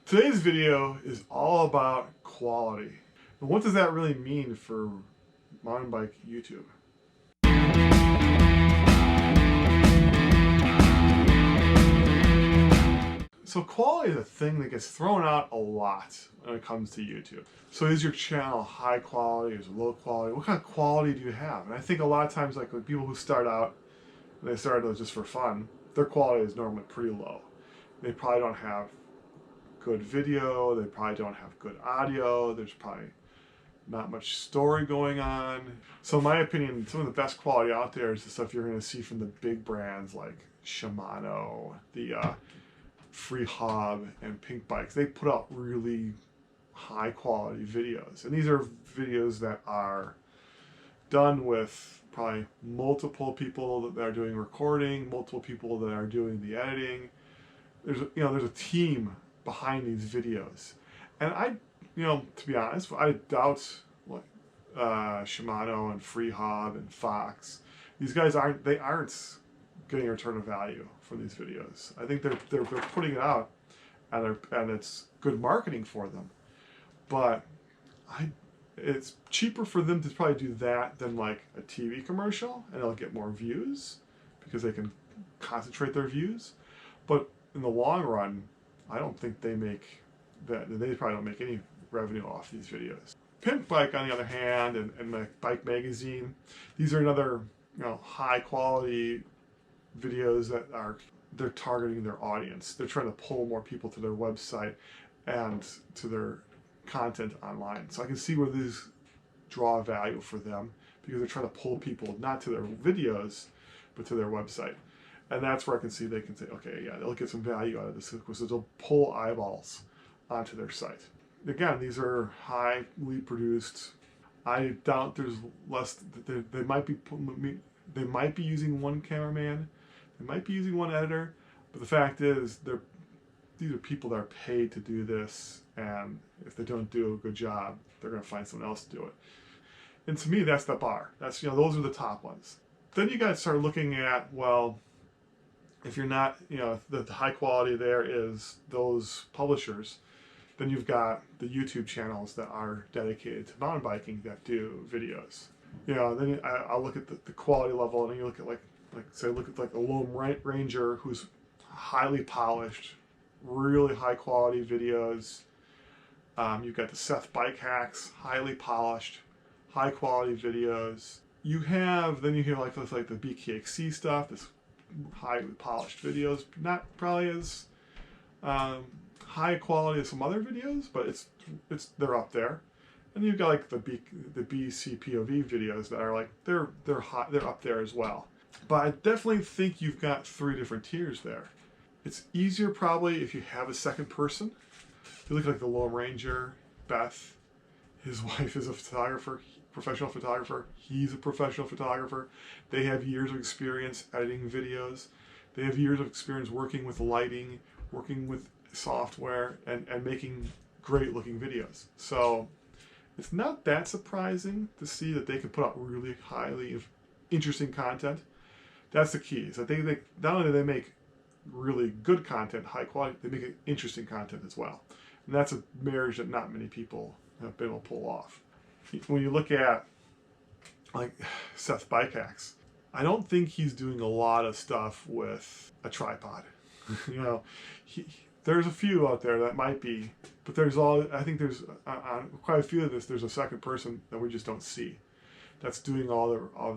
Today's video is all about quality. And what does that really mean for mountain bike YouTube? So quality is a thing that gets thrown out a lot when it comes to YouTube. So is your channel high quality, is it low quality? What kind of quality do you have? And I think a lot of times, like with people who start out, they start just for fun, their quality is normally pretty low. They probably don't have good video, they probably don't have good audio, there's probably not much story going on. So in my opinion, some of the best quality out there is the stuff you're going to see from the big brands like Shimano, the Free Hub, and Pink Bikes. They put out really high quality videos, and these are videos that are done with probably multiple people that are doing recording, multiple people that are doing the editing. There's a team behind these videos, and to be honest, I doubt Shimano and Free Hub and Fox. These guys aren't getting a return of value from these videos. I think they're putting it out, and it's good marketing for them, but it's cheaper for them to probably do that than like a TV commercial, and they'll get more views because they can concentrate their views. But in the long run, I don't think they make that. They probably don't make any revenue off these videos. Pimp Bike, on the other hand, and Bike Magazine, these are another high quality videos that they're targeting their audience. They're trying to pull more people to their website and to their content online. So I can see where these draw value for them, because they're trying to pull people not to their videos but to their website. And that's where I can see they can say, okay, yeah, they'll get some value out of this, because they'll pull eyeballs onto their site. Again, these are highly produced. I doubt there's less. They might be using one cameraman, they might be using one editor, but the fact is, these are people that are paid to do this, and if they don't do a good job, they're going to find someone else to do it. And to me, that's the bar. That's those are the top ones. Then you got to start looking at, well, if you're not, the high quality there is those publishers, then you've got the YouTube channels that are dedicated to mountain biking that do videos. Then I'll look at the quality level, and then you look at look at the Lone Ranger, who's highly polished, really high quality videos. You've got the Seth Bike Hacks, highly polished, high quality videos. You have the BKXC stuff, this highly polished videos, not probably as high quality as some other videos, but they're up there. And you've got like the BCPOV videos that are they're up there as well. But I definitely think you've got three different tiers there. It's easier probably if you have a second person. If you look at the Lone Ranger, Beth, his wife is a photographer, professional photographer. He's a professional photographer. They have years of experience editing videos. They have years of experience working with lighting, working with software, and making great looking videos. So it's not that surprising to see that they can put out really highly interesting content. That's the key. So they not only do they make really good content, high quality, they make interesting content as well. And that's a marriage that not many people have been able to pull off. When you look at like Seth Bike Hacks, I don't think he's doing a lot of stuff with a tripod. There's a few out there that might be, but I think there's quite a few of this. There's a second person that we just don't see, that's doing all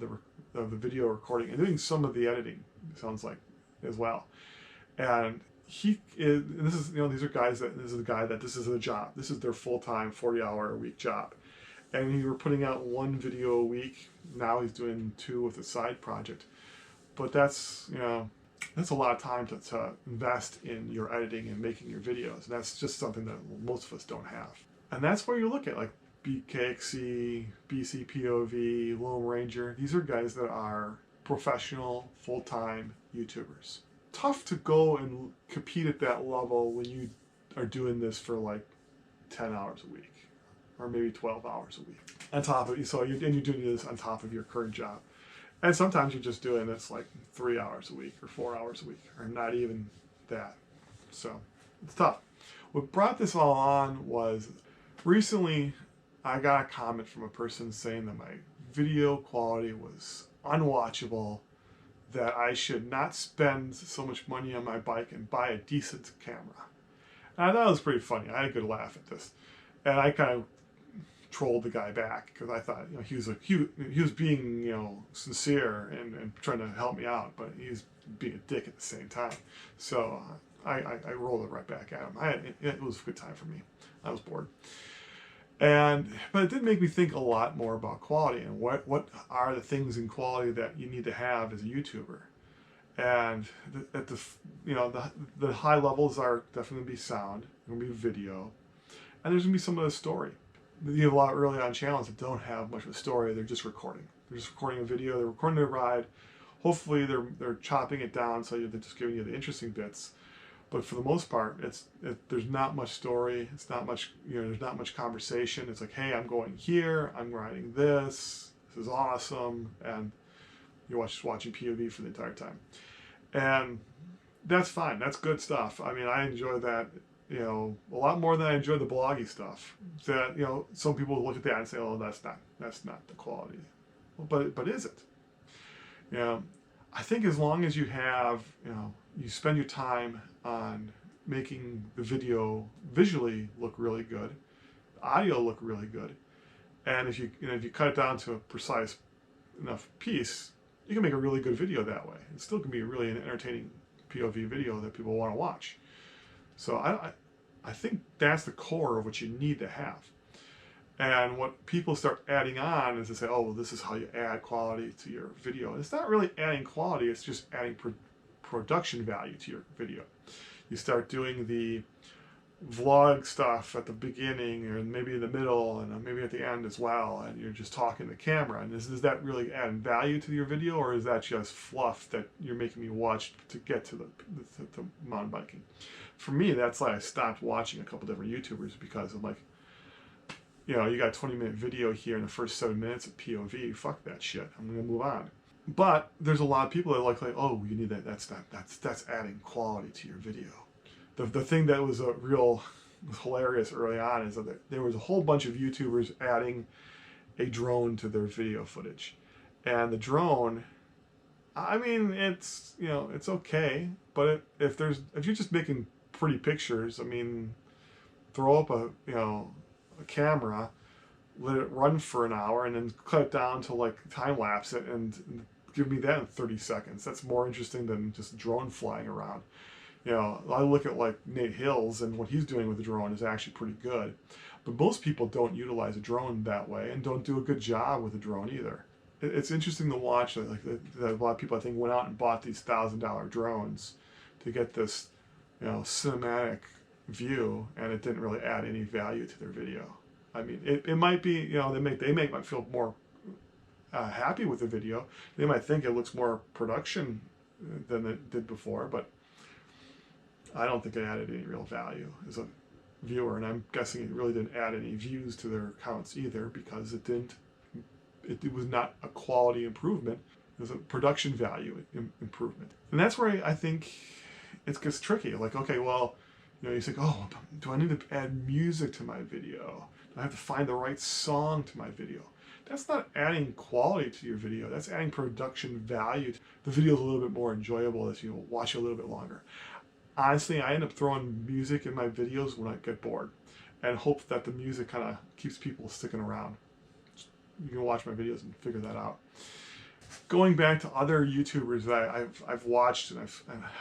the video recording and doing some of the editing, it sounds like, as well. And this is a guy that this is a job. This is their full-time 40-hour-a-week job. And he were putting out one video a week. Now he's doing 2 with a side project. But that's a lot of time to invest in your editing and making your videos. And that's just something that most of us don't have. And that's where you look at like BKXC, BCPOV, Lone Ranger. These are guys that are professional, full-time YouTubers. Tough to go and compete at that level when you are doing this for like 10 hours a week, or maybe 12 hours a week. On top of you're doing this on top of your current job. And sometimes you're just doing this like 3 hours a week or 4 hours a week, or not even that. So it's tough. What brought this all on was recently I got a comment from a person saying that my video quality was unwatchable, that I should not spend so much money on my bike and buy a decent camera. And I thought it was pretty funny. I had a good laugh at this. And I kind of trolled the guy back because I thought, he was being, sincere and trying to help me out, but he's being a dick at the same time. So I rolled it right back at him. It was a good time for me. I was bored. But it did make me think a lot more about quality and what are the things in quality that you need to have as a YouTuber. And at the high levels are definitely going to be sound, going to be video, and there's going to be some of the story. You have a lot of early on channels that don't have much of a story. They're just recording. They're just recording a video. They're recording their ride. Hopefully they're chopping it down so they're just giving you the interesting bits. But for the most part, there's not much story. It's not much, there's not much conversation. It's like, hey, I'm going here. I'm riding this. This is awesome. And you're just watching POV for the entire time. And that's fine. That's good stuff. I mean, I enjoy that, a lot more than I enjoy the bloggy stuff. That, some people look at that and say, oh, that's not the quality. Well, but is it? I think as long as you have, you spend your time on making the video visually look really good, the audio look really good, and if you cut it down to a precise enough piece, you can make a really good video that way. It still can be really an entertaining POV video that people want to watch. So I think that's the core of what you need to have. And what people start adding on is to say, oh, well, this is how you add quality to your video. And it's not really adding quality, it's just adding production value to your video. You start doing the vlog stuff at the beginning and maybe in the middle and maybe at the end as well, and you're just talking to the camera. And is that really adding value to your video, or is that just fluff that you're making me watch to get to the mountain biking? For me, that's why I stopped watching a couple different YouTubers, because I'm like, you got a 20-minute video here in the first 7 minutes of POV. Fuck that shit. I'm gonna move on. But there's a lot of people that are like, oh, you need that. That's adding quality to your video. The thing that was hilarious early on is that there was a whole bunch of YouTubers adding a drone to their video footage, and the drone, I mean, it's it's okay, but if you're just making pretty pictures, I mean, throw up a camera, let it run for an hour, and then cut it down to like time lapse it and give me that in 30 seconds. That's more interesting than just drone flying around. I look at like Nate Hills, and what he's doing with the drone is actually pretty good. But most people don't utilize a drone that way and don't do a good job with a drone either. It's interesting to watch that a lot of people, I think, went out and bought these $1,000 drones to get this cinematic view, and it didn't really add any value to their video. I mean, it might be, they might feel more happy with the video. They might think it looks more production than it did before, but I don't think it added any real value as a viewer, and I'm guessing it really didn't add any views to their accounts either, because it was not a quality improvement. It was a production value improvement. And that's where I think it gets tricky. Like, okay, well, you think, oh, do I need to add music to my video? Do I have to find the right song to my video? That's not adding quality to your video. That's adding production value. The video is a little bit more enjoyable as you watch it a little bit longer. Honestly, I end up throwing music in my videos when I get bored, and hope that the music kind of keeps people sticking around. You can watch my videos and figure that out. Going back to other YouTubers that I've watched, and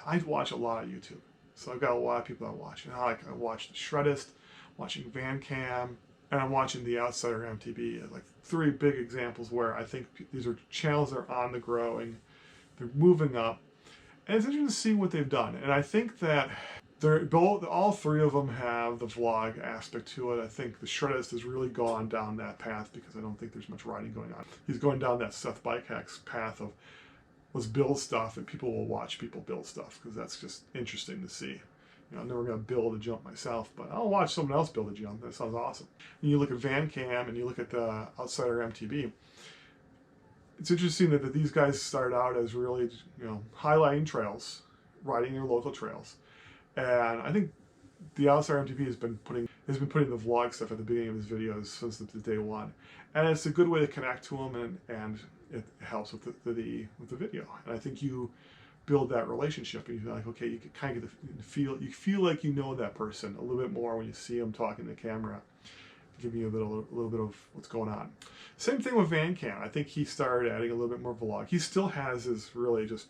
I watch a lot of YouTube. So I've got a lot of people I watch. And I watch the Shreddist, watching VanCam, and I'm watching the Outsider MTB. Like 3 big examples where I think these are channels that are on the growing, they're moving up, and it's interesting to see what they've done. And I think that all 3 of them have the vlog aspect to it. I think the Shreddist has really gone down that path, because I don't think there's much riding going on. He's going down that Seth Bike Hacks path of let's build stuff, and people will watch people build stuff, because that's just interesting to see. I'm never going to build a jump myself, but I'll watch someone else build a jump. That sounds awesome. And you look at VanCam and you look at the Outsider MTB. It's interesting that these guys started out as really, highlighting trails, riding their local trails. And I think the Outsider MTV has been putting the vlog stuff at the beginning of his videos since the day one, and it's a good way to connect to him, and it helps with the video. And I think you build that relationship, and you're like, okay, you can kind of get the feel. You feel like you know that person a little bit more when you see them talking to the camera, giving you a little bit of what's going on. Same thing with VanCam. I think he started adding a little bit more vlog. He still has his really just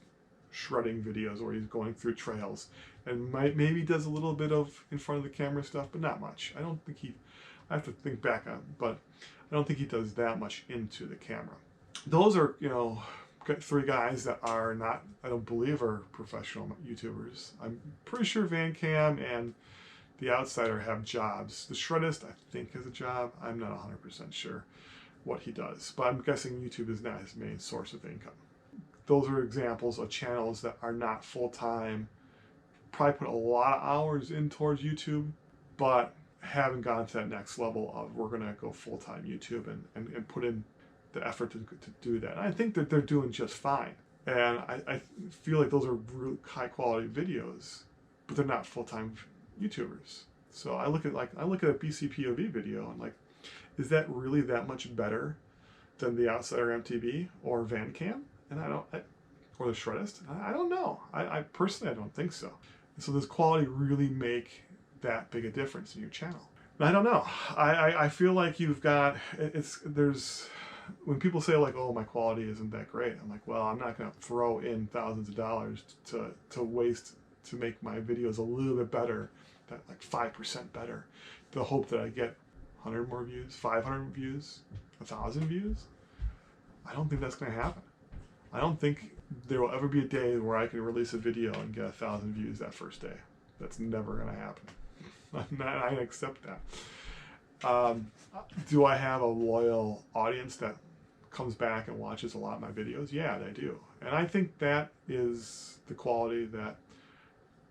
shredding videos where he's going through trails, and maybe does a little bit of in front of the camera stuff, but not much. I don't think he, I have to think back on, but I don't think he does that much into the camera. Those are, you know, three guys that are not, I don't believe, are professional YouTubers. I'm pretty sure VanCam and the Outsider have jobs. The Shreddist, I think, has a job. I'm not 100% sure what he does, but I'm guessing YouTube is not his main source of income. Those are examples of channels that are not full-time, probably put a lot of hours in towards YouTube, but haven't gotten to that next level of we're going to go full-time YouTube and put in the effort to do that. And I think that they're doing just fine. And I feel like those are really high-quality videos, but they're not full-time YouTubers. So I look at a BCPOV video and like, is that really that much better than the Outsider MTV or VanCam? And or the Shreddist? I don't know. I personally, I don't think so. So does quality really make that big a difference in your channel? I don't know. I feel like you've got, when people say like, oh, my quality isn't that great, I'm like, well, I'm not going to throw in thousands of dollars to waste to make my videos a little bit better, that like 5% better, the hope that I get 100 more views, 500 views, 1,000 views. I don't think that's going to happen. I don't think there will ever be a day where I can release a video and get 1,000 views that first day. That's never going to happen. I accept that. Do I have a loyal audience that comes back and watches a lot of my videos? Yeah, they do. And I think that is the quality that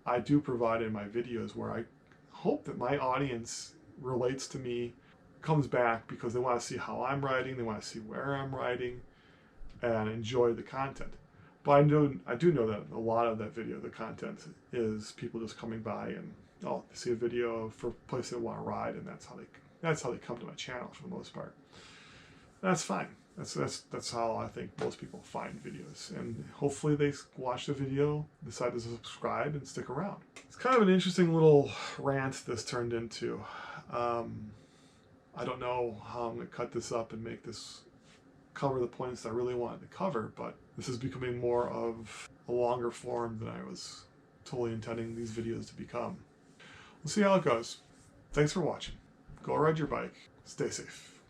I do provide in my videos, where I hope that my audience relates to me, comes back because they want to see how I'm writing, they want to see where I'm writing, and enjoy the content. But I do know that a lot of that video, the content, is people just coming by and they see a video for a place they want to ride, and that's how they come to my channel for the most part. That's fine. That's how I think most people find videos, and hopefully they watch the video, decide to subscribe, and stick around. It's kind of an interesting little rant this turned into. I don't know how I'm going to cut this up and make this cover the points I really wanted to cover, but this is becoming more of a longer form than I was totally intending these videos to become. We'll see how it goes. Thanks for watching. Go ride your bike. Stay safe.